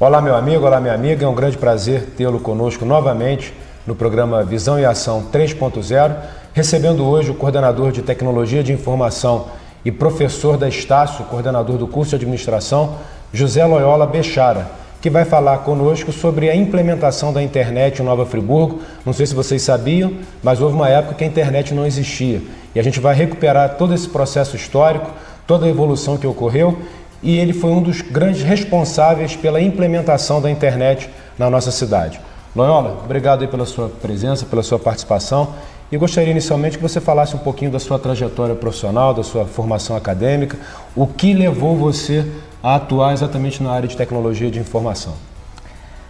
Olá, meu amigo, olá, minha amiga. É um grande prazer tê-lo conosco novamente no programa Visão e Ação 3.0, recebendo hoje o coordenador de Tecnologia de Informação e professor da Estácio, coordenador do curso de Administração, José Loyola Bechara, que vai falar conosco sobre a implementação da internet em Nova Friburgo. Não sei se vocês sabiam, mas houve uma época que a internet não existia. E a gente vai recuperar todo esse processo histórico, toda a evolução que ocorreu, e ele foi um dos grandes responsáveis pela implementação da internet na nossa cidade. Loyola, obrigado aí pela sua presença, pela sua participação. E eu gostaria inicialmente que você falasse um pouquinho da sua trajetória profissional, da sua formação acadêmica, o que levou você a atuar exatamente na área de tecnologia de informação.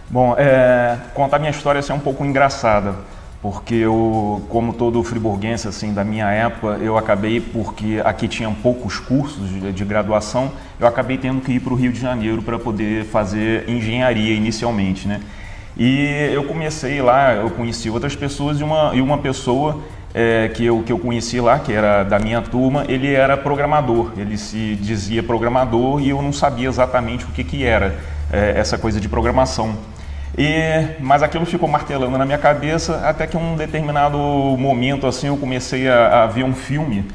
Bom, contar minha história assim, é um pouco engraçada, porque eu, como todo friburguense assim, da minha época, eu acabei, porque aqui tinham poucos cursos de graduação, eu acabei tendo que ir para o Rio de Janeiro para poder fazer engenharia inicialmente, né? E eu comecei lá, eu conheci outras pessoas e uma pessoa que eu conheci lá, que era da minha turma, ele era programador, ele se dizia programador e eu não sabia exatamente o que era essa coisa de programação. Mas aquilo ficou martelando na minha cabeça até que em um determinado momento assim, eu comecei a ver um filme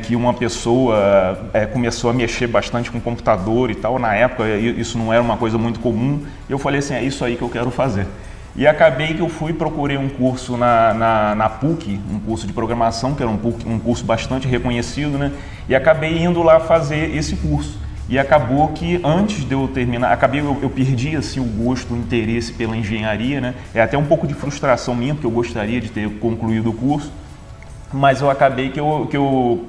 que uma pessoa começou a mexer bastante com computador e tal. Na época isso não era uma coisa muito comum. Eu falei assim, é isso aí que eu quero fazer. E acabei que eu procurei um curso na PUC, um curso de programação, que era um curso bastante reconhecido, né? E acabei indo lá fazer esse curso. E acabou que antes de eu terminar, eu perdi assim, o gosto, o interesse pela engenharia, né? É até um pouco de frustração minha, porque eu gostaria de ter concluído o curso, mas eu acabei que eu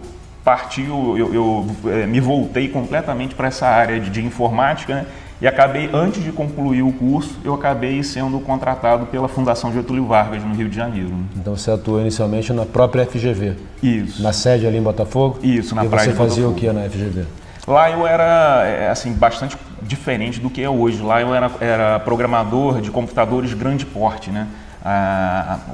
me voltei completamente para essa área de informática, né? E acabei, antes de concluir o curso, eu acabei sendo contratado pela Fundação Getúlio Vargas, no Rio de Janeiro. Então você atuou inicialmente na própria FGV? Isso. Na sede ali em Botafogo? Isso, na praia de Botafogo. E você fazia o que na FGV? Lá eu era assim, bastante diferente do que é hoje. Lá eu era programador de computadores grande porte, né?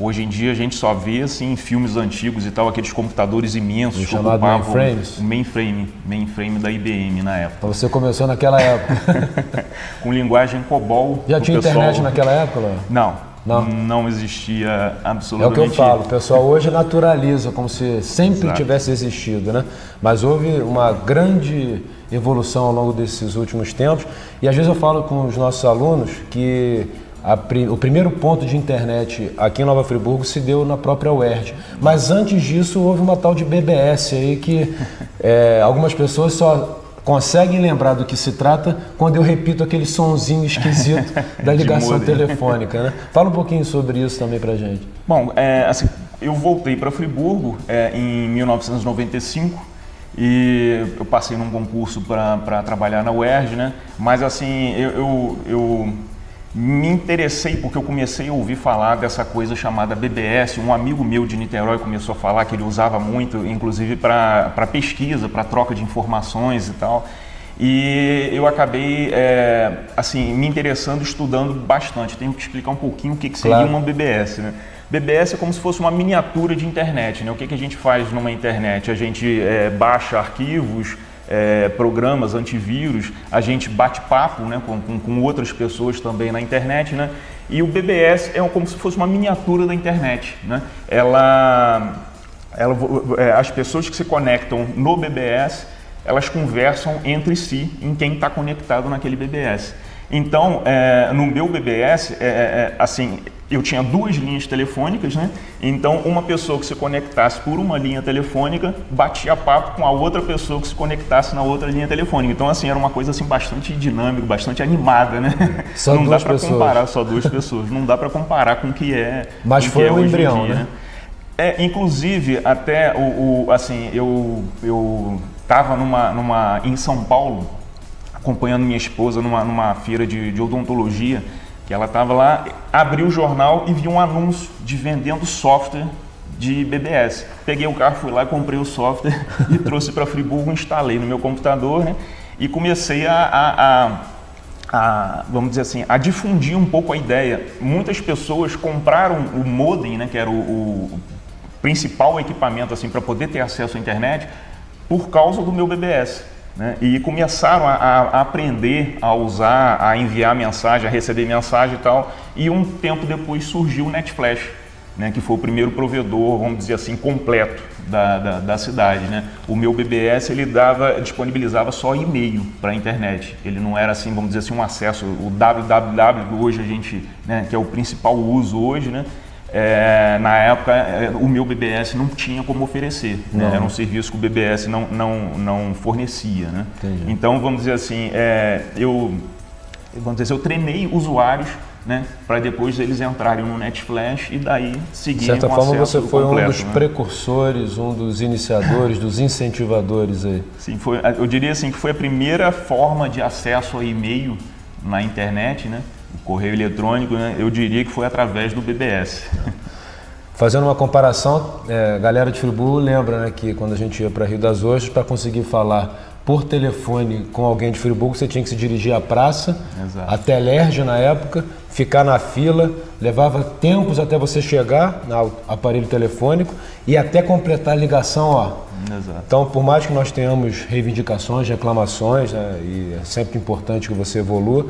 Hoje em dia a gente só vê assim, filmes antigos e tal, aqueles computadores imensos que chamado mainframes? O mainframe da IBM na época. Então você começou naquela época? Com linguagem COBOL. Já tinha internet naquela época, Léo? Não existia absolutamente. É o que eu falo, o pessoal hoje naturaliza, como se sempre tivesse existido, né? Mas houve uma grande evolução ao longo desses últimos tempos, e às vezes eu falo com os nossos alunos que o primeiro ponto de internet aqui em Nova Friburgo se deu na própria UERJ. Mas antes disso houve uma tal de BBS aí que algumas pessoas só conseguem lembrar do que se trata quando eu repito aquele sonzinho esquisito da ligação telefônica, né? Fala um pouquinho sobre isso também pra gente. Bom, assim, eu voltei para Friburgo em 1995 e eu passei num concurso para trabalhar na UERJ, né? Mas assim, eu me interessei porque eu comecei a ouvir falar dessa coisa chamada BBS. Um amigo meu de Niterói começou a falar que ele usava muito, inclusive para pesquisa, para troca de informações e tal. E eu acabei assim, me interessando, estudando bastante. Tenho que explicar um pouquinho o que seria uma BBS, né? BBS é como se fosse uma miniatura de internet, né? O que a gente faz numa internet? A gente baixa arquivos, programas antivírus, a gente bate papo, né, com outras pessoas também na internet, né? E o BBS é como se fosse uma miniatura da internet, né? As pessoas que se conectam no BBS, elas conversam entre si em quem está conectado naquele BBS. Então, no meu BBS, assim, eu tinha duas linhas telefônicas, né? Então, uma pessoa que se conectasse por uma linha telefônica batia papo com a outra pessoa que se conectasse na outra linha telefônica. Então, assim, era uma coisa assim bastante dinâmica, bastante animada, né? Não dá para comparar só duas pessoas. Não dá para comparar com o que é. Mas foi um embrião, né? Inclusive, até assim, eu estava em São Paulo, acompanhando minha esposa numa feira de odontologia, que ela estava lá, abri o jornal e vi um anúncio de vendendo software de BBS. Peguei o carro, fui lá, comprei o software e trouxe para Friburgo, instalei no meu computador, né? E comecei vamos dizer assim, a difundir um pouco a ideia. Muitas pessoas compraram o modem, né, que era o principal equipamento assim, para poder ter acesso à internet, por causa do meu BBS. né? E começaram a aprender a usar, a enviar mensagem, a receber mensagem e tal. E um tempo depois surgiu o NetFlash, né? Que foi o primeiro provedor, vamos dizer assim, completo da cidade, né? O meu BBS ele disponibilizava só e-mail para a internet. Ele não era assim, vamos dizer assim, um acesso, o www que hoje a gente, né? Que é o principal uso hoje, né? Na época o meu BBS não tinha como oferecer, né? Era um serviço que o BBS não fornecia, né? Então vamos dizer assim, eu treinei usuários, né, para depois eles entrarem no NetFlash e daí seguirem. De certa forma você foi completo, um dos precursores, um dos iniciadores, dos incentivadores aí. Sim, eu diria assim que foi a primeira forma de acesso a e-mail na internet, né? O correio eletrônico, né? Eu diria que foi através do BBS. Fazendo uma comparação, galera de Friburgo lembra, né, que quando a gente ia para Rio das Ostras, para conseguir falar por telefone com alguém de Friburgo, você tinha que se dirigir à praça, até Lerge na época, ficar na fila, levava tempos até você chegar no aparelho telefônico e até completar a ligação, ó. Então, por mais que nós tenhamos reivindicações, reclamações, né, e é sempre importante que você evolua,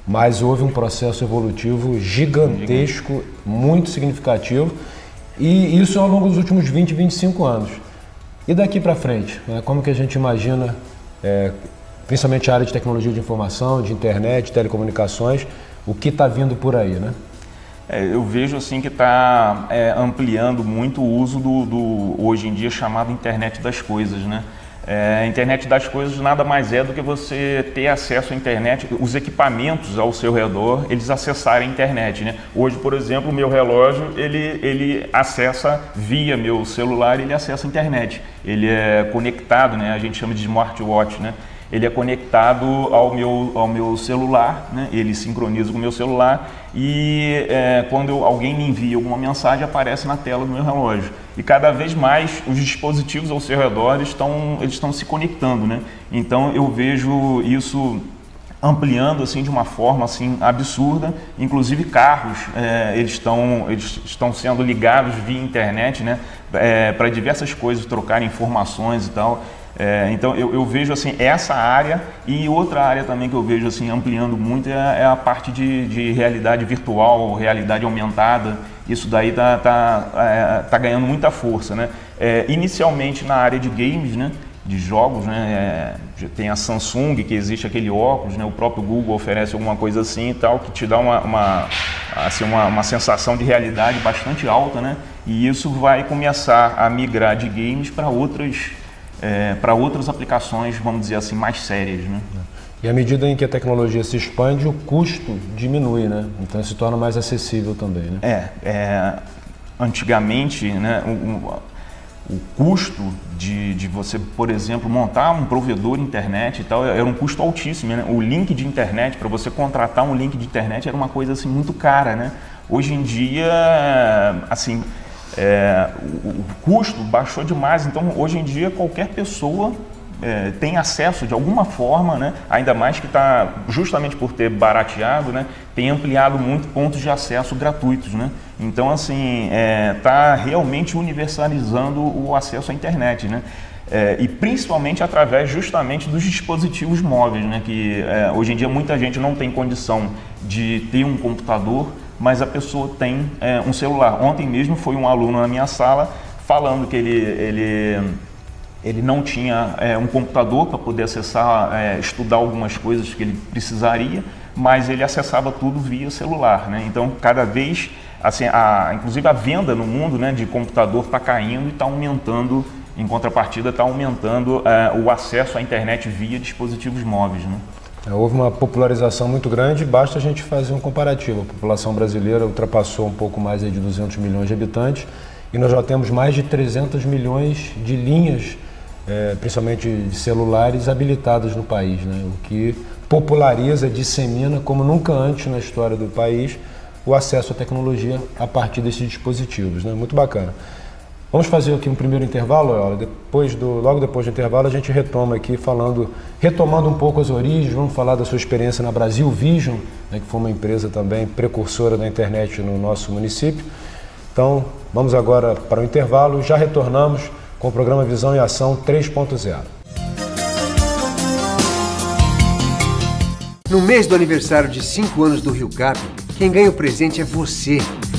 mas houve um processo evolutivo gigantesco, muito significativo, e isso ao longo dos últimos 20, 25 anos. E daqui para frente, né, como que a gente imagina, principalmente a área de tecnologia de informação, de internet, de telecomunicações, o que está vindo por aí, né? Eu vejo assim que está ampliando muito o uso do hoje em dia chamado internet das coisas, né? A internet das coisas nada mais é do que você ter acesso à internet, os equipamentos ao seu redor, eles acessarem a internet, né? Hoje, por exemplo, o meu relógio, ele acessa via meu celular, ele acessa a internet. Ele é conectado, né? A gente chama de smartwatch, né? Ele é conectado ao meu celular, né? Ele sincroniza com o meu celular e quando alguém me envia alguma mensagem, aparece na tela do meu relógio. E cada vez mais os dispositivos ao seu redor estão se conectando, né? Então eu vejo isso ampliando assim de uma forma assim absurda. Inclusive carros, eles estão sendo ligados via internet, né? Para diversas coisas, trocar informações e tal. Então eu vejo assim essa área, e outra área também que eu vejo assim ampliando muito é a parte de realidade virtual, realidade aumentada. Isso daí tá ganhando muita força, né? Inicialmente na área de games, né? De jogos, né? Tem a Samsung, que existe aquele óculos, né? O próprio Google oferece alguma coisa assim e tal, que te dá uma sensação de realidade bastante alta, né? E isso vai começar a migrar de games para outras aplicações, vamos dizer assim, mais sérias, né? E à medida em que a tecnologia se expande, o custo diminui, né? Então se torna mais acessível também, né? Antigamente, né, o custo de você, por exemplo, montar um provedor internet e tal, era um custo altíssimo, né? O link de internet, para você contratar um link de internet, era uma coisa assim muito cara, né? Hoje em dia, assim, o custo baixou demais, então hoje em dia qualquer pessoa tem acesso de alguma forma, né? Ainda mais que está, justamente por ter barateado, né? Tem ampliado muito pontos de acesso gratuitos, né? Então assim, está realmente universalizando o acesso à internet, né? E principalmente através justamente dos dispositivos móveis, né? Que hoje em dia muita gente não tem condição de ter um computador, mas a pessoa tem um celular. Ontem mesmo foi um aluno na minha sala falando que ele não tinha um computador para poder acessar, estudar algumas coisas que ele precisaria, mas ele acessava tudo via celular, né? Então, cada vez, assim, inclusive a venda no mundo, né, de computador está caindo e está aumentando, em contrapartida, está aumentando o acesso à internet via dispositivos móveis, né? Houve uma popularização muito grande, basta a gente fazer um comparativo. A população brasileira ultrapassou um pouco mais de 200 milhões de habitantes e nós já temos mais de 300 milhões de linhas, principalmente de celulares, habilitadas no país, né? O que populariza, dissemina como nunca antes na história do país o acesso à tecnologia a partir desses dispositivos, né? Muito bacana. Vamos fazer aqui um primeiro intervalo, Loyola. Logo depois do intervalo a gente retoma aqui retomando um pouco as origens, vamos falar da sua experiência na Brasil Vision, né, que foi uma empresa também precursora da internet no nosso município. Então, vamos agora para o intervalo, já retornamos com o programa Visão e Ação 3.0. No mês do aniversário de 5 anos do Rio Cap, quem ganha o presente é você.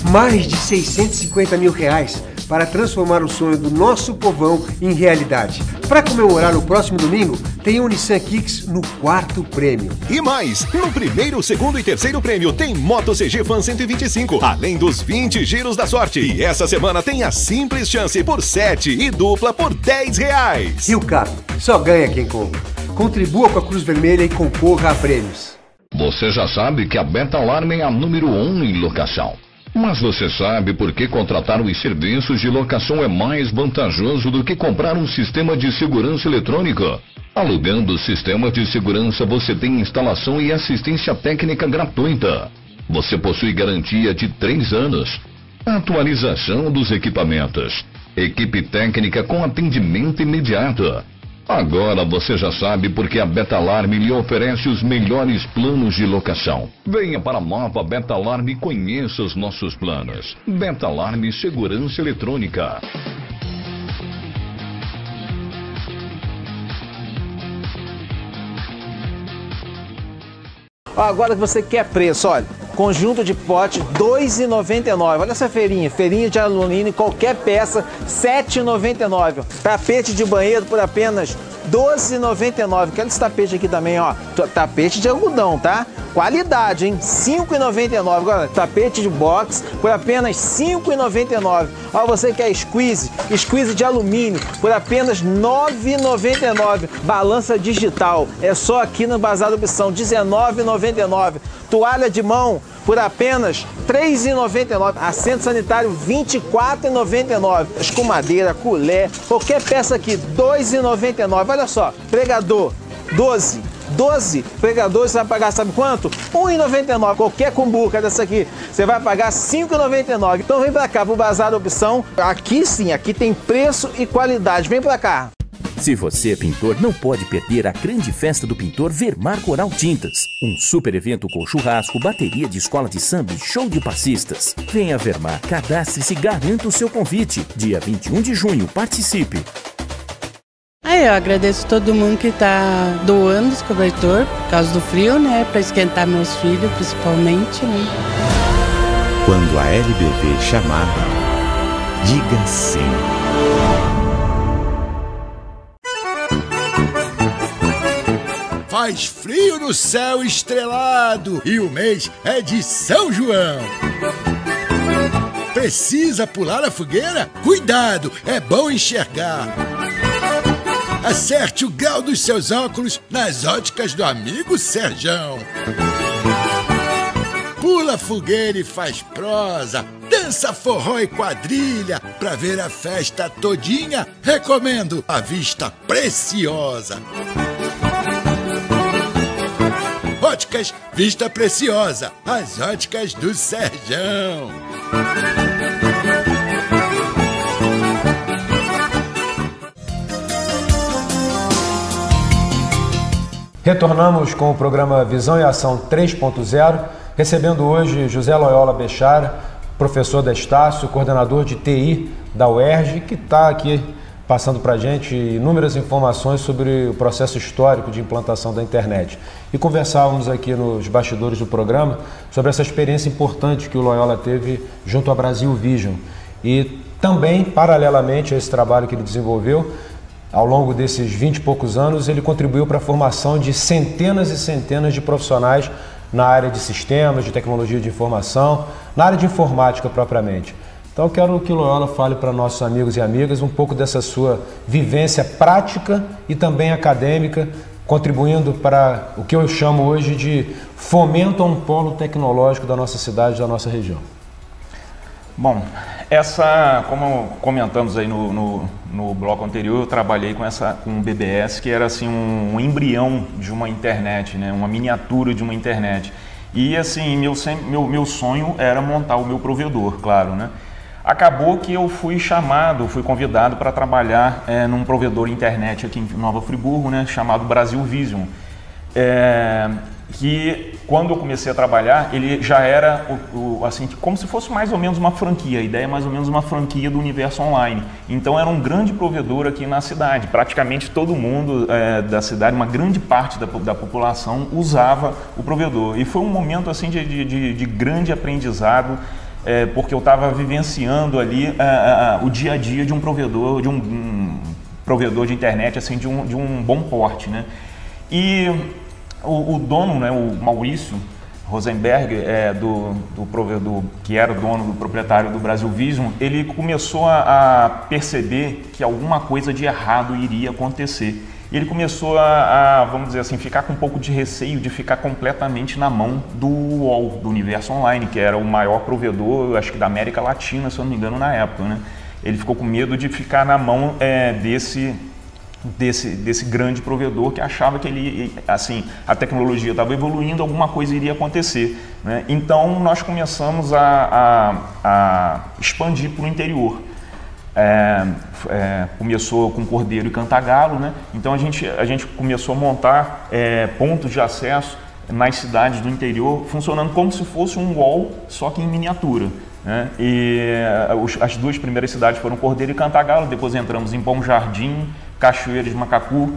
Mais de 650 mil reais para transformar o sonho do nosso povão em realidade. Para comemorar no próximo domingo, tem o Nissan Kicks no 4º prêmio. E mais, no primeiro, segundo e terceiro prêmio tem Moto CG Fan 125, além dos 20 giros da sorte. E essa semana tem a simples chance por 7 e dupla por R$10. Rio Cap, só ganha quem compra. Contribua com a Cruz Vermelha e concorra a prêmios. Você já sabe que a Betalarm é a número 1 em locação. Mas você sabe por que contratar os serviços de locação é mais vantajoso do que comprar um sistema de segurança eletrônica? Alugando o sistema de segurança, você tem instalação e assistência técnica gratuita. Você possui garantia de 3 anos. Atualização dos equipamentos. Equipe técnica com atendimento imediato. Agora você já sabe porque a Betalarm lhe oferece os melhores planos de locação. Venha para a nova Betalarm e conheça os nossos planos. Betalarm Segurança Eletrônica. Agora que você quer preço, olha, conjunto de pote R$ 2,99. Olha essa feirinha de alumínio, qualquer peça R$ 7,99. Tapete de banheiro por apenas R$ 12,99. Quero esse tapete aqui também, ó. Tapete de algodão, tá? Qualidade, hein? R$ 5,99. Agora, tapete de box por apenas R$ 5,99. Ó, você quer squeeze de alumínio por apenas R$ 9,99. Balança digital, é só aqui no Bazar Opção, R$ 19,99. Toalha de mão por apenas R$ 3,99. Assento sanitário R$ 24,99. Escumadeira, colher, qualquer peça aqui R$ 2,99. Olha só, pregador 12 pregadores, você vai pagar sabe quanto? R$ 1,99. Qualquer cumbuca dessa aqui, você vai pagar R$ 5,99. Então vem pra cá, pro Bazar Opção. Aqui sim, aqui tem preço e qualidade. Vem pra cá. Se você é pintor, não pode perder a grande festa do pintor Vermar Coral Tintas. Um super evento com churrasco, bateria de escola de samba e show de passistas. Venha Vermar, cadastre-se e garanta o seu convite. Dia 21 de junho, participe. Eu agradeço todo mundo que está doando os cobertor por causa do frio, né? Para esquentar meus filhos, principalmente, né? Quando a LBV chamar, diga sim. Faz frio no céu estrelado e o mês é de São João. Precisa pular a fogueira? Cuidado, é bom enxergar. Acerte o grau dos seus óculos nas óticas do amigo Serjão. Pula fogueira e faz prosa, dança forró e quadrilha. Pra ver a festa todinha, recomendo a Vista Preciosa. Óticas Vista Preciosa, as óticas do Serjão. Retornamos com o programa Visão e Ação 3.0, recebendo hoje José Loyola Bechara, professor da Estácio, coordenador de TI da UERJ, que está aqui passando para a gente inúmeras informações sobre o processo histórico de implantação da internet. E conversávamos aqui nos bastidores do programa sobre essa experiência importante que o Loyola teve junto à Brasil Vision. E também, paralelamente a esse trabalho que ele desenvolveu, ao longo desses 20 e poucos anos, ele contribuiu para a formação de centenas e centenas de profissionais na área de sistemas, de tecnologia de informação, na área de informática propriamente. Então eu quero que o Loyola fale para nossos amigos e amigas um pouco dessa sua vivência prática e também acadêmica, contribuindo para o que eu chamo hoje de fomento a um polo tecnológico da nossa cidade, da nossa região. Bom, como comentamos aí no bloco anterior, eu trabalhei com o BBS, que era assim um embrião de uma internet, né? Uma miniatura de uma internet. E assim, meu sonho era montar o meu provedor, claro, né? Acabou que eu fui convidado para trabalhar num provedor internet aqui em Nova Friburgo, né? Chamado Brasil Vision. que quando eu comecei a trabalhar, ele já era assim, como se fosse mais ou menos uma franquia, a ideia é mais ou menos uma franquia do Universo Online. Então era um grande provedor aqui na cidade, praticamente todo mundo da cidade, uma grande parte da população usava o provedor. E foi um momento assim de grande aprendizado, porque eu estava vivenciando ali o dia a dia de um provedor, provedor de internet assim, de um bom porte, né? E o dono, né, o Maurício Rosenberg, do provedor, que era o dono do proprietário do Brasil Vision, ele começou a perceber que alguma coisa de errado iria acontecer. E ele começou vamos dizer assim, ficar com um pouco de receio de ficar completamente na mão do UOL, do Universo Online, que era o maior provedor, acho que da América Latina, se eu não me engano, na época, né? Ele ficou com medo de ficar na mão desse grande provedor que achava que ele, assim, a tecnologia estava evoluindo, alguma coisa iria acontecer, né? Então nós começamos a expandir para o interior. Começou com Cordeiro e Cantagalo, né? Então a gente começou a montar pontos de acesso nas cidades do interior, funcionando como se fosse um UOL, só que em miniatura, né? E as duas primeiras cidades foram Cordeiro e Cantagalo, depois entramos em Bom Jardim, Cachoeira de Macacu,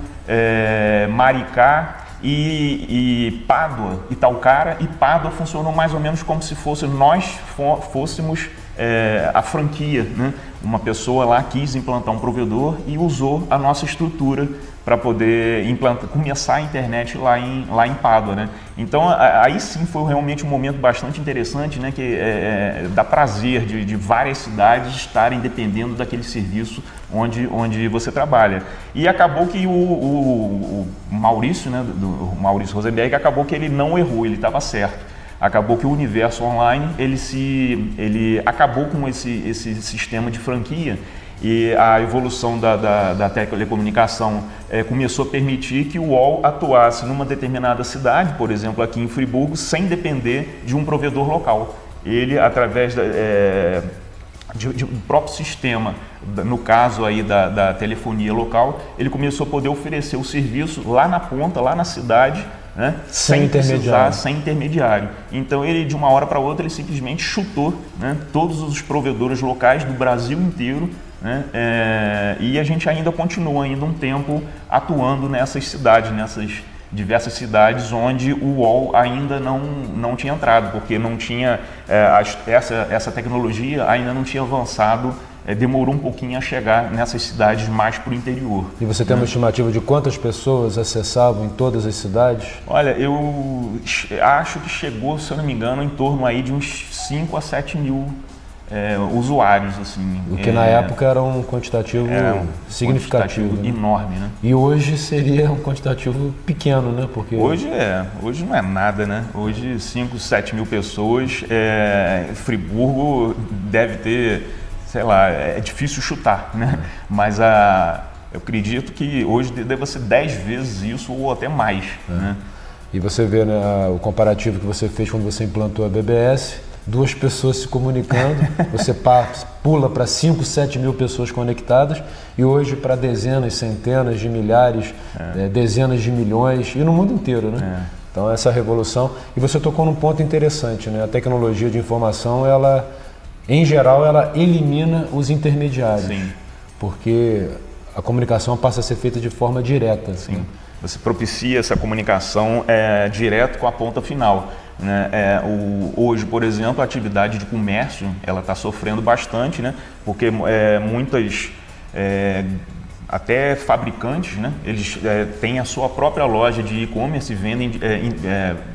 Maricá e Pádua, Itaocara. E Pádua funcionou mais ou menos como se nós fôssemos a franquia, né? Uma pessoa lá quis implantar um provedor e usou a nossa estrutura para poder começar a internet lá em Pádua, né? Então aí sim foi realmente um momento bastante interessante, né? Que dá prazer de várias cidades estarem dependendo daquele serviço onde você trabalha. E acabou que o Maurício, né? O Maurício Rosenberg, acabou que ele não errou, ele estava certo. Acabou que o Universo Online ele acabou com esse sistema de franquia. E a evolução da telecomunicação começou a permitir que o UOL atuasse numa determinada cidade, por exemplo, aqui em Friburgo, sem depender de um provedor local. Ele, através de um próprio sistema, no caso aí da telefonia local, ele começou a poder oferecer o serviço lá na ponta, lá na cidade, né? Sem intermediário. Então ele, de uma hora para outra, ele simplesmente chutou, né, todos os provedores locais do Brasil inteiro, né? E a gente ainda continua um tempo atuando nessas cidades, nessas diversas cidades onde o UOL ainda não tinha entrado, porque não tinha essa tecnologia ainda não tinha avançado. Demorou um pouquinho a chegar nessas cidades mais para o interior. E você tem uma estimativa de quantas pessoas acessavam em todas as cidades? Olha, eu acho que chegou, se eu não me engano, em torno aí de uns 5 a 7 mil usuários, assim. O que na época era um quantitativo significativo, quantitativo, né? Enorme, né? E hoje seria um quantitativo pequeno, né? Porque hoje não é nada, né? Hoje 5, 7 mil pessoas, Friburgo deve ter, sei lá, é difícil chutar, né? Mas eu acredito que hoje deve ser 10 vezes isso ou até mais, né? E você vê, né, o comparativo que você fez quando você implantou a BBS, 2 pessoas se comunicando, você pula para 5, 7 mil pessoas conectadas e hoje para dezenas, centenas de milhares, dezenas de milhões e no mundo inteiro, né? Então essa revolução, e você tocou num ponto interessante, né? A tecnologia de informação, ela, em geral, ela elimina os intermediários. Sim. Porque a comunicação passa a ser feita de forma direta. Sim. Né? Você propicia essa comunicação direto com a ponta final, né? Hoje, por exemplo, a atividade de comércio ela está sofrendo bastante, né? Porque muitas até fabricantes, né? Eles têm a sua própria loja de e-commerce e vendem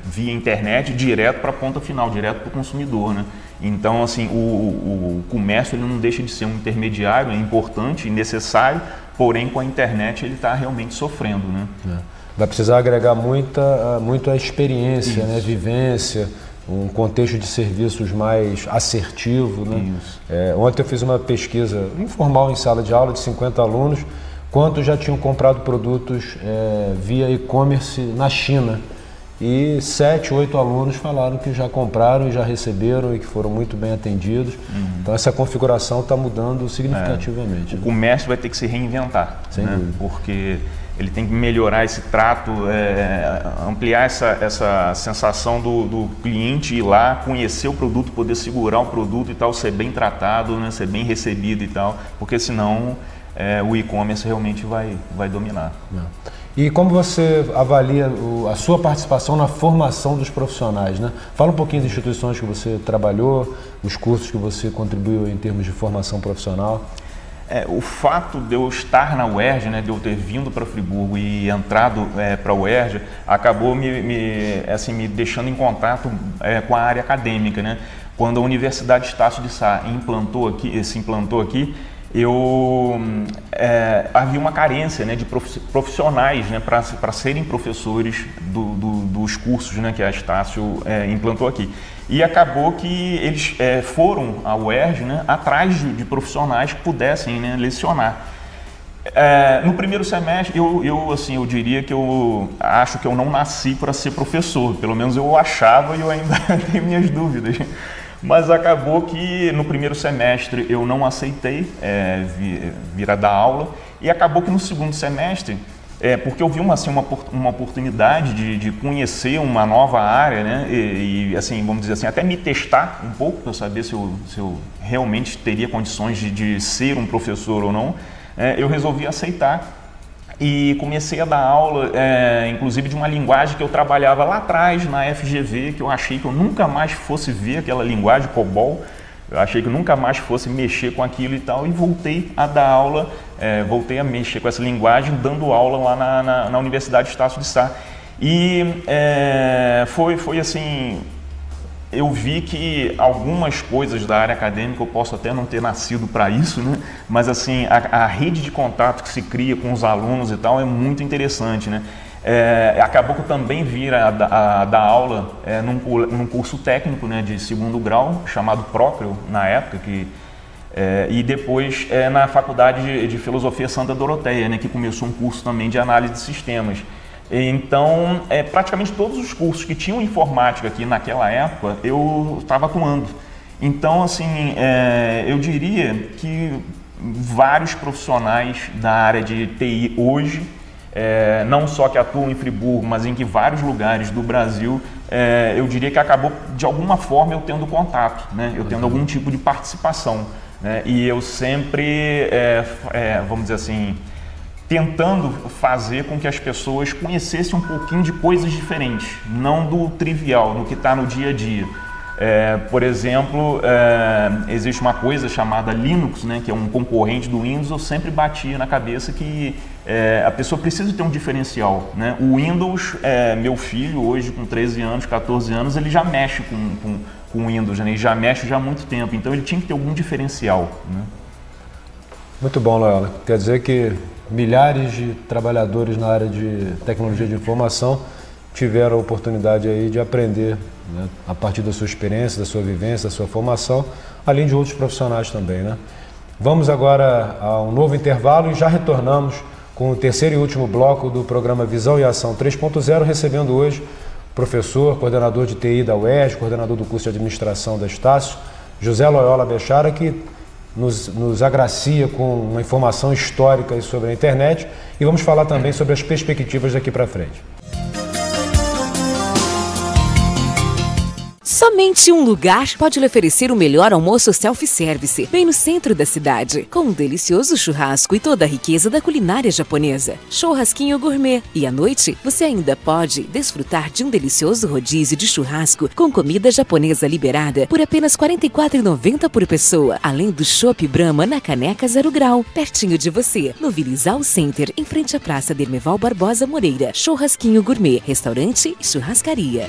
via internet direto para a ponta final, direto para o consumidor, né? Então, assim, o comércio ele não deixa de ser um intermediário, é importante e necessário, porém com a internet ele está realmente sofrendo, né? Vai precisar agregar muito a experiência, né? Vivência, um contexto de serviços mais assertivo, né? Ontem eu fiz uma pesquisa informal em sala de aula de 50 alunos, quantos já tinham comprado produtos via e-commerce na China. E 7, 8 alunos falaram que já compraram e já receberam e que foram muito bem atendidos. Então essa configuração está mudando significativamente. O comércio vai ter que se reinventar, sem dúvida. Porque ele tem que melhorar esse trato, ampliar essa sensação do cliente ir lá, conhecer o produto, poder segurar o produto e tal, ser bem tratado, né, ser bem recebido e tal, porque senão o e-commerce realmente vai dominar. E como você avalia a sua participação na formação dos profissionais, né? Fala um pouquinho das instituições que você trabalhou, os cursos que você contribuiu em termos de formação profissional. O fato de eu estar na UERJ, né, de eu ter vindo para Friburgo e entrado para a UERJ, acabou me deixando em contato com a área acadêmica, né? Quando a Universidade Estácio de Sá se implantou aqui, havia uma carência, né, de profissionais, né, para serem professores dos cursos, né, que a Estácio implantou aqui. E acabou que eles foram à UERJ, né, atrás de profissionais que pudessem, né, lecionar. No primeiro semestre, eu diria que eu acho que eu não nasci para ser professor, pelo menos eu achava e eu ainda tenho minhas dúvidas. Mas acabou que no primeiro semestre eu não aceitei vir a dar aula, e acabou que no segundo semestre, porque eu vi uma oportunidade de conhecer uma nova área, né, e assim, vamos dizer assim, até me testar um pouco para saber se eu realmente teria condições de ser um professor ou não, eu resolvi aceitar. E comecei a dar aula, inclusive de uma linguagem que eu trabalhava lá atrás na FGV, que eu achei que eu nunca mais fosse ver aquela linguagem COBOL, eu achei que eu nunca mais fosse mexer com aquilo e tal, e voltei a dar aula, voltei a mexer com essa linguagem, dando aula lá na Universidade Estácio de Sá. E foi assim, eu vi que algumas coisas da área acadêmica, eu posso até não ter nascido para isso, né? Mas assim, a rede de contato que se cria com os alunos e tal é muito interessante, né? Acabou que eu também vir a dar aula num curso técnico, né, de segundo grau, chamado Procrio, na época, e depois na Faculdade de Filosofia Santa Doroteia, né, que começou um curso também de análise de sistemas. Então, praticamente todos os cursos que tinham informática aqui naquela época, eu estava atuando. Então, assim, eu diria que vários profissionais da área de TI hoje, não só que atuam em Friburgo, mas em que vários lugares do Brasil, eu diria que acabou, de alguma forma, eu tendo contato, né? Eu tendo algum tipo de participação, né? E eu sempre, vamos dizer assim, tentando fazer com que as pessoas conhecessem um pouquinho de coisas diferentes, não do trivial, no que está no dia a dia. Por exemplo, existe uma coisa chamada Linux, né, que é um concorrente do Windows. Eu sempre batia na cabeça que a pessoa precisa ter um diferencial, né? O Windows, meu filho hoje com 13 anos, 14 anos, ele já mexe com o Windows, né? Ele já mexe já há muito tempo, então ele tinha que ter algum diferencial, né? Muito bom, Loyola. Quer dizer que milhares de trabalhadores na área de tecnologia de informação tiveram a oportunidade aí de aprender, né, a partir da sua experiência, da sua vivência, da sua formação, além de outros profissionais também, né? Vamos agora a um novo intervalo e já retornamos com o terceiro e último bloco do programa Visão e Ação 3.0, recebendo hoje o professor, coordenador de TI da UERJ, coordenador do curso de administração da Estácio, José Loyola Bechara, que nos agracia com uma informação histórica sobre a internet, e vamos falar também sobre as perspectivas daqui para frente. Somente um lugar pode lhe oferecer o melhor almoço self-service, bem no centro da cidade, com um delicioso churrasco e toda a riqueza da culinária japonesa. Churrasquinho gourmet. E à noite, você ainda pode desfrutar de um delicioso rodízio de churrasco com comida japonesa liberada por apenas R$ 44,90 por pessoa, além do chopp Brahma na caneca 0 grau, pertinho de você, no Vilisal Center, em frente à Praça Dermeval Barbosa Moreira. Churrasquinho gourmet, restaurante e churrascaria.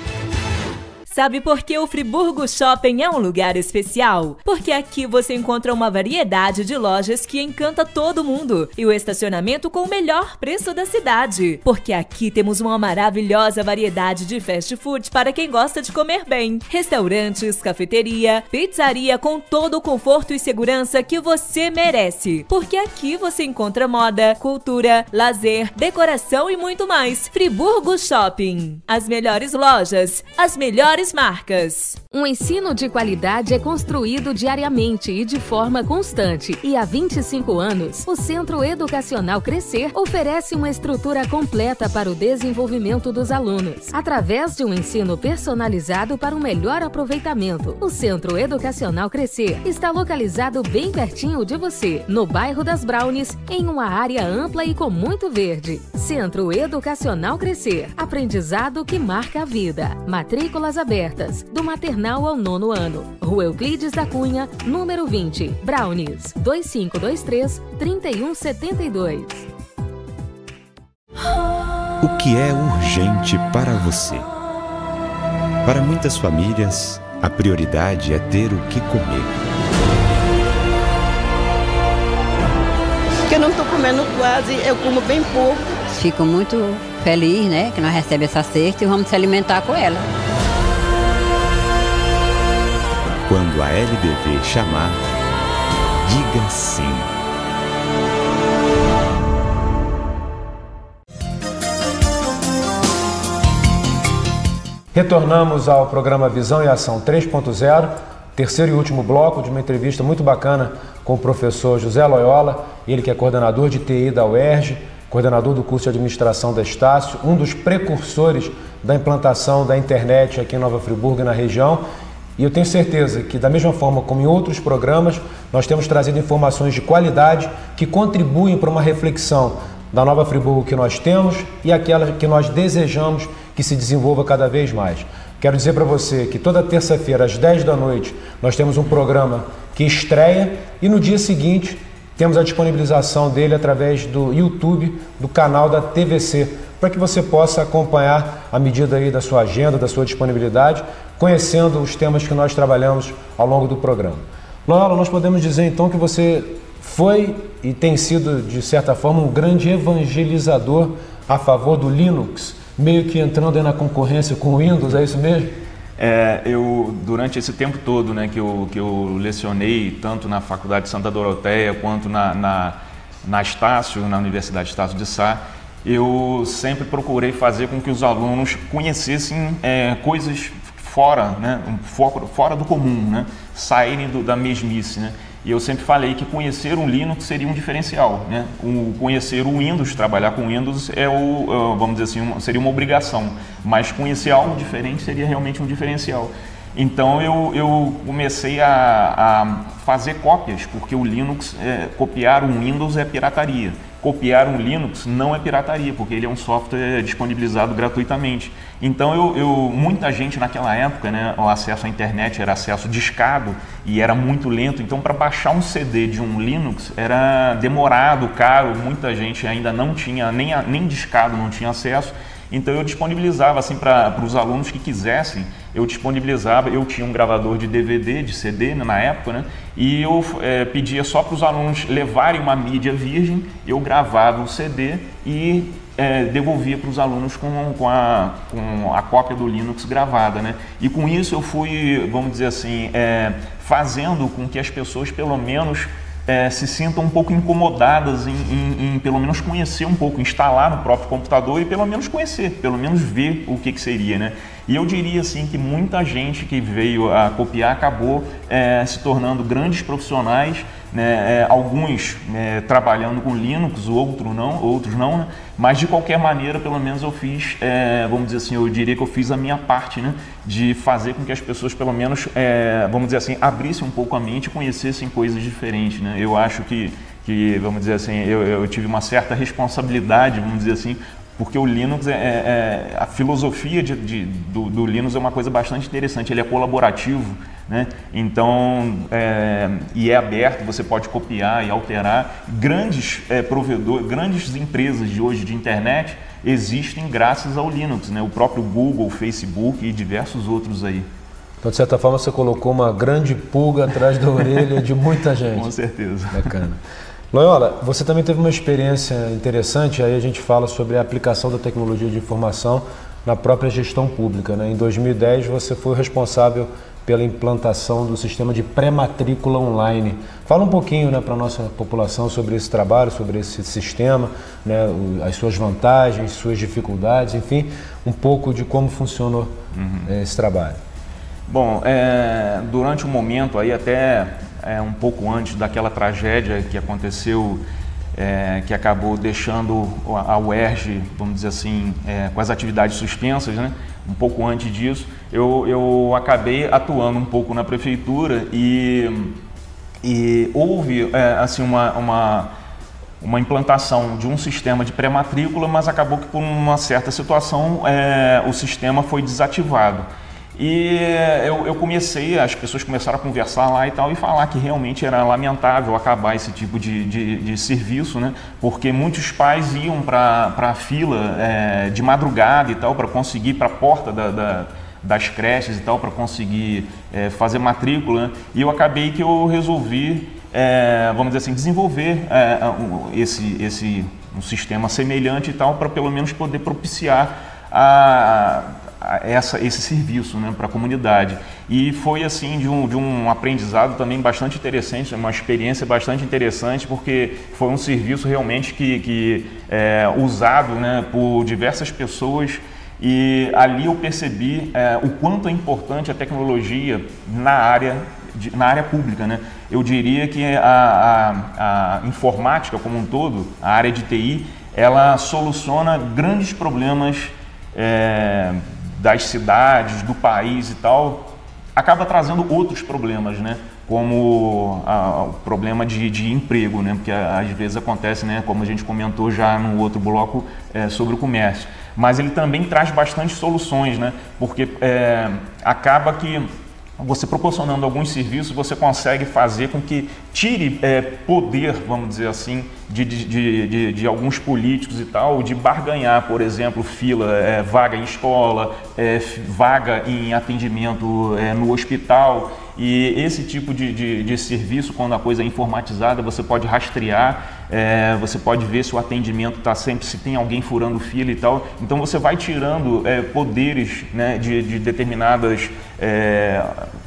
Sabe por que o Friburgo Shopping é um lugar especial? Porque aqui você encontra uma variedade de lojas que encanta todo mundo e o estacionamento com o melhor preço da cidade. Porque aqui temos uma maravilhosa variedade de fast food para quem gosta de comer bem. Restaurantes, cafeteria, pizzaria com todo o conforto e segurança que você merece. Porque aqui você encontra moda, cultura, lazer, decoração e muito mais. Friburgo Shopping. As melhores lojas, as melhores melhores marcas. Um ensino de qualidade é construído diariamente e de forma constante. E há 25 anos, o Centro Educacional Crescer oferece uma estrutura completa para o desenvolvimento dos alunos, através de um ensino personalizado para um melhor aproveitamento. O Centro Educacional Crescer está localizado bem pertinho de você, no bairro das Brownies, em uma área ampla e com muito verde. Centro Educacional Crescer. Aprendizado que marca a vida. Matrículas abertas, do maternal ao 9º ano. Rua Euclides da Cunha, número 20, Brownies, 2523-3172. O que é urgente para você? Para muitas famílias, a prioridade é ter o que comer. Que eu não estou comendo quase, eu como bem pouco. Fico muito feliz, né, que nós recebemos essa cesta e vamos se alimentar com ela. Quando a LBV chamar, diga sim. Retornamos ao programa Visão e Ação 3.0, terceiro e último bloco de uma entrevista muito bacana com o professor José Loyola, ele que é coordenador de TI da UERJ, coordenador do curso de administração da Estácio, um dos precursores da implantação da internet aqui em Nova Friburgo e na região. E eu tenho certeza que, da mesma forma como em outros programas, nós temos trazido informações de qualidade que contribuem para uma reflexão da Nova Friburgo que nós temos e aquela que nós desejamos que se desenvolva cada vez mais. Quero dizer para você que toda terça-feira, às 10 da noite, nós temos um programa que estreia e no dia seguinte temos a disponibilização dele através do YouTube, do canal da TVC, para que você possa acompanhar à medida aí da sua agenda, da sua disponibilidade, conhecendo os temas que nós trabalhamos ao longo do programa. Loyola, nós podemos dizer então que você foi e tem sido, de certa forma, um grande evangelizador a favor do Linux, meio que entrando aí na concorrência com o Windows, é isso mesmo? Eu, durante esse tempo todo, né, que eu lecionei, tanto na Faculdade de Santa Doroteia, quanto na Estácio, na Universidade Estácio de Sá, eu sempre procurei fazer com que os alunos conhecessem coisas fora, né, fora do comum, né, saírem da mesmice, né. E eu sempre falei que conhecer um Linux seria um diferencial, né? Conhecer o Windows, trabalhar com Windows vamos dizer assim, seria uma obrigação, mas conhecer algo diferente seria realmente um diferencial. Então eu comecei a fazer cópias, porque o Linux, copiar um Windows é pirataria. Copiar um Linux não é pirataria, porque ele é um software disponibilizado gratuitamente. Então muita gente naquela época, né, o acesso à internet era acesso discado e era muito lento. Então para baixar um CD de um Linux era demorado, caro, muita gente ainda não tinha, nem discado não tinha acesso. Então eu disponibilizava assim para os alunos que quisessem, eu tinha um gravador de DVD, de CD na época, né? E eu pedia só para os alunos levarem uma mídia virgem, eu gravava o CD e devolvia para os alunos com a cópia do Linux gravada, né? E com isso eu fui, vamos dizer assim, fazendo com que as pessoas pelo menos se sintam um pouco incomodadas em pelo menos conhecer um pouco, instalar no próprio computador e pelo menos conhecer, pelo menos ver o que seria, né? E eu diria assim que muita gente que veio a copiar acabou se tornando grandes profissionais, né? Alguns trabalhando com Linux, outros não, né? Mas de qualquer maneira, pelo menos eu fiz, vamos dizer assim, eu diria que eu fiz a minha parte, né? De fazer com que as pessoas pelo menos, vamos dizer assim, abrissem um pouco a mente e conhecessem coisas diferentes, né? Eu acho que vamos dizer assim, eu tive uma certa responsabilidade, vamos dizer assim, porque o Linux, a filosofia do Linux é uma coisa bastante interessante, ele é colaborativo, né? Então, e é aberto, você pode copiar e alterar. Grandes provedores, grandes empresas de hoje de internet existem graças ao Linux, né? O próprio Google, o Facebook e diversos outros aí. Então, de certa forma, você colocou uma grande pulga atrás da orelha de muita gente. Com certeza. Bacana. Loyola, você também teve uma experiência interessante, aí a gente fala sobre a aplicação da tecnologia de informação na própria gestão pública, né? Em 2010 você foi responsável pela implantação do sistema de pré-matrícula online. Fala um pouquinho, né, para a nossa população sobre esse trabalho, sobre esse sistema, né, as suas vantagens, suas dificuldades, enfim, um pouco de como funcionou esse trabalho. Bom, durante o momento aí até um pouco antes daquela tragédia que aconteceu, que acabou deixando a UERJ, vamos dizer assim, com as atividades suspensas, né? Um pouco antes disso, eu acabei atuando um pouco na prefeitura e houve assim uma implantação de um sistema de pré-matrícula, mas acabou que por uma certa situação o sistema foi desativado. E eu comecei, as pessoas começaram a conversar lá e tal, e falar que realmente era lamentável acabar esse tipo de serviço, né? Porque muitos pais iam para a fila de madrugada e tal, para conseguir ir para a porta das creches e tal, para conseguir fazer matrícula, né? E eu acabei que eu resolvi, vamos dizer assim, desenvolver um sistema semelhante e tal, para pelo menos poder propiciar esse serviço, né, para a comunidade. E foi assim de um aprendizado também bastante interessante, uma experiência bastante interessante, porque foi um serviço realmente que usado, né, por diversas pessoas, e ali eu percebi o quanto é importante a tecnologia na área pública, né? Eu diria que a informática como um todo, a área de TI, ela soluciona grandes problemas das cidades, do país e tal, acaba trazendo outros problemas, né? Como o problema de emprego, né? Porque às vezes acontece, né? Como a gente comentou já no outro bloco sobre o comércio. Mas ele também traz bastante soluções, né? Porque acaba que você proporcionando alguns serviços, você consegue fazer com que tire poder, vamos dizer assim, de alguns políticos e tal, de barganhar, por exemplo, fila, vaga em escola, vaga em atendimento no hospital. E esse tipo de serviço, quando a coisa é informatizada, você pode rastrear, você pode ver se o atendimento está sempre, se tem alguém furando fila e tal. Então você vai tirando poderes, né, de determinadas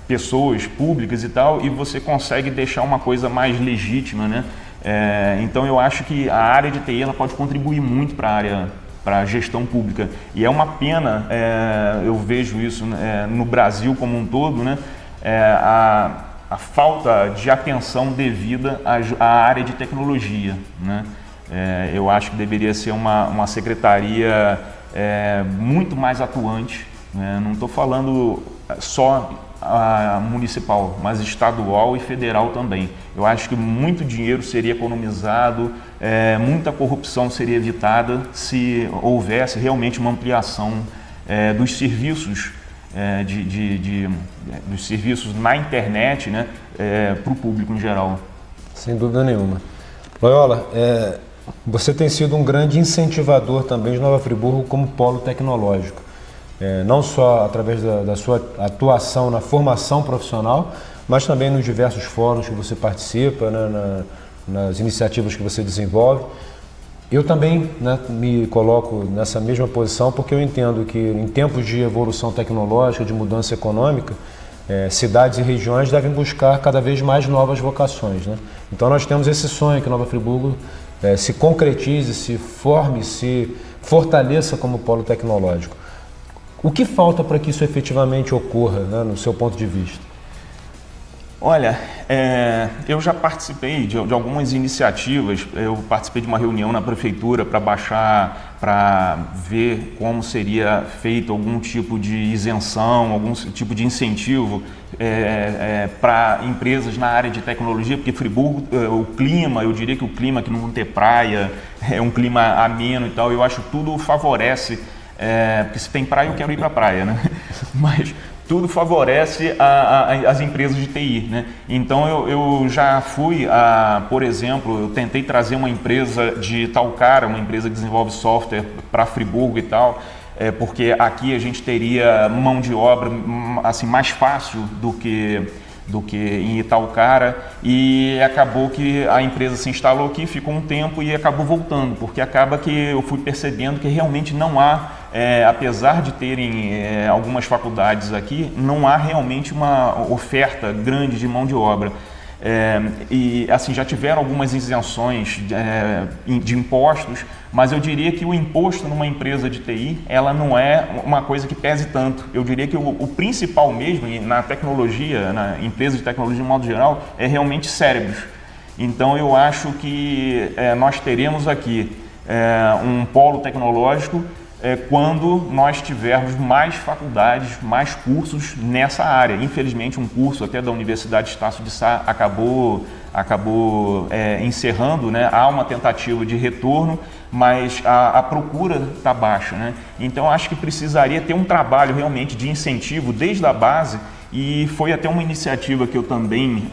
pessoas públicas e tal, e você consegue deixar uma coisa mais legítima, né? Então eu acho que a área de TI ela pode contribuir muito para a gestão pública. E é uma pena, eu vejo isso no Brasil como um todo, né? A falta de atenção devida à área de tecnologia, né? Eu acho que deveria ser uma secretaria muito mais atuante, né? Não estou falando só municipal, mas estadual e federal também. Eu acho que muito dinheiro seria economizado, muita corrupção seria evitada se houvesse realmente uma ampliação dos serviços dos serviços na internet, né, para o público em geral. Sem dúvida nenhuma. Loyola, você tem sido um grande incentivador também de Nova Friburgo como polo tecnológico. Não só através da sua atuação na formação profissional, mas também nos diversos fóruns que você participa, né, nas iniciativas que você desenvolve. Eu também, né, me coloco nessa mesma posição porque eu entendo que em tempos de evolução tecnológica, de mudança econômica, cidades e regiões devem buscar cada vez mais novas vocações, né? Então nós temos esse sonho que Nova Friburgo se concretize, se forme, se fortaleça como polo tecnológico. O que falta para que isso efetivamente ocorra, né, no seu ponto de vista? Olha, eu já participei de algumas iniciativas. Eu participei de uma reunião na prefeitura para ver como seria feito algum tipo de isenção, algum tipo de incentivo para empresas na área de tecnologia, porque Friburgo, o clima, eu diria que o clima que não ter praia, é um clima ameno e tal, eu acho que tudo favorece, porque se tem praia eu quero ir para a praia, né? Mas tudo favorece as empresas de TI, né? Então eu já fui, por exemplo, eu tentei trazer uma empresa de Talcara, uma empresa que desenvolve software para Friburgo e tal, porque aqui a gente teria mão de obra assim, mais fácil do que em Italcara, e acabou que a empresa se instalou aqui, ficou um tempo e acabou voltando, porque acaba que eu fui percebendo que realmente não há, apesar de terem algumas faculdades aqui, não há realmente uma oferta grande de mão de obra. E assim, já tiveram algumas isenções de impostos, mas eu diria que o imposto numa empresa de TI, ela não é uma coisa que pese tanto. Eu diria que o principal mesmo, na tecnologia, na empresa de tecnologia de modo geral, é realmente cérebros. Então eu acho que nós teremos aqui um polo tecnológico quando nós tivermos mais faculdades, mais cursos nessa área. Infelizmente, um curso até da Universidade Estácio de Sá acabou encerrando, né? Há uma tentativa de retorno, mas a procura está baixa, né? Então, acho que precisaria ter um trabalho realmente de incentivo desde a base, e foi até uma iniciativa que eu também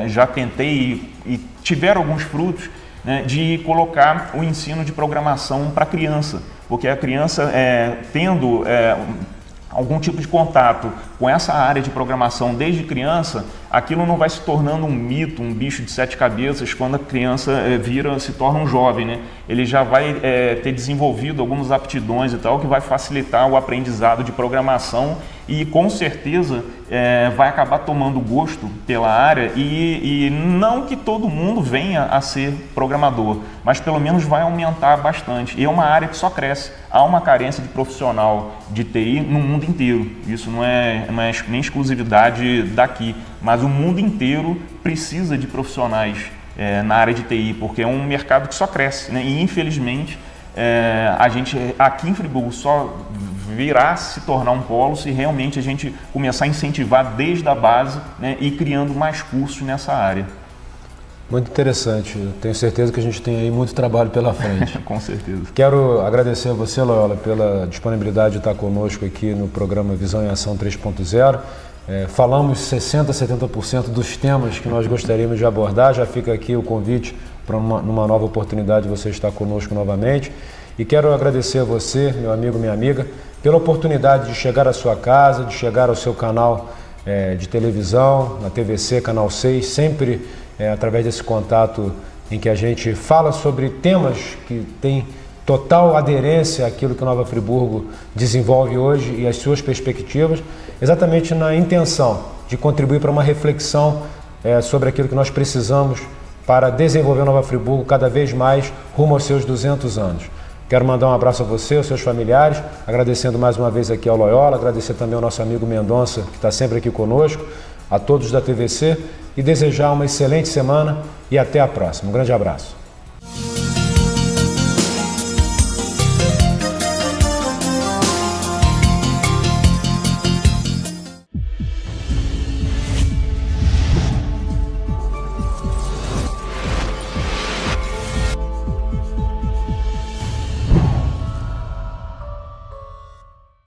já tentei e tiveram alguns frutos, né, de colocar o ensino de programação para a criança, porque a criança tendo algum tipo de contato com essa área de programação desde criança, aquilo não vai se tornando um mito, um bicho de 7 cabeças quando a criança se torna um jovem, né? Ele já vai ter desenvolvido algumas aptidões e tal, que vai facilitar o aprendizado de programação e com certeza vai acabar tomando gosto pela área, e não que todo mundo venha a ser programador, mas pelo menos vai aumentar bastante. E é uma área que só cresce. Há uma carência de profissional de TI no mundo inteiro. Isso não é nem exclusividade daqui, mas o mundo inteiro precisa de profissionais na área de TI, porque é um mercado que só cresce, né? E infelizmente a gente aqui em Friburgo só virá se tornar um polo se realmente a gente começar a incentivar desde a base, né, e criando mais cursos nessa área. Muito interessante. Eu tenho certeza que a gente tem aí muito trabalho pela frente. Com certeza. Quero agradecer a você, Loyola, pela disponibilidade de estar conosco aqui no programa Visão em Ação 3.0. Falamos 60%, 70% dos temas que nós gostaríamos de abordar. Já fica aqui o convite para numa nova oportunidade você estar conosco novamente. E quero agradecer a você, meu amigo, minha amiga, pela oportunidade de chegar à sua casa, de chegar ao seu canal de televisão, na TVC, Canal 6, sempre através desse contato em que a gente fala sobre temas que têm total aderência àquilo que Nova Friburgo desenvolve hoje e as suas perspectivas, exatamente na intenção de contribuir para uma reflexão sobre aquilo que nós precisamos para desenvolver Nova Friburgo cada vez mais rumo aos seus 200 anos. Quero mandar um abraço a você, aos seus familiares, agradecendo mais uma vez aqui ao Loyola, agradecer também ao nosso amigo Mendonça, que está sempre aqui conosco, a todos da TVC, e desejar uma excelente semana e até a próxima. Um grande abraço.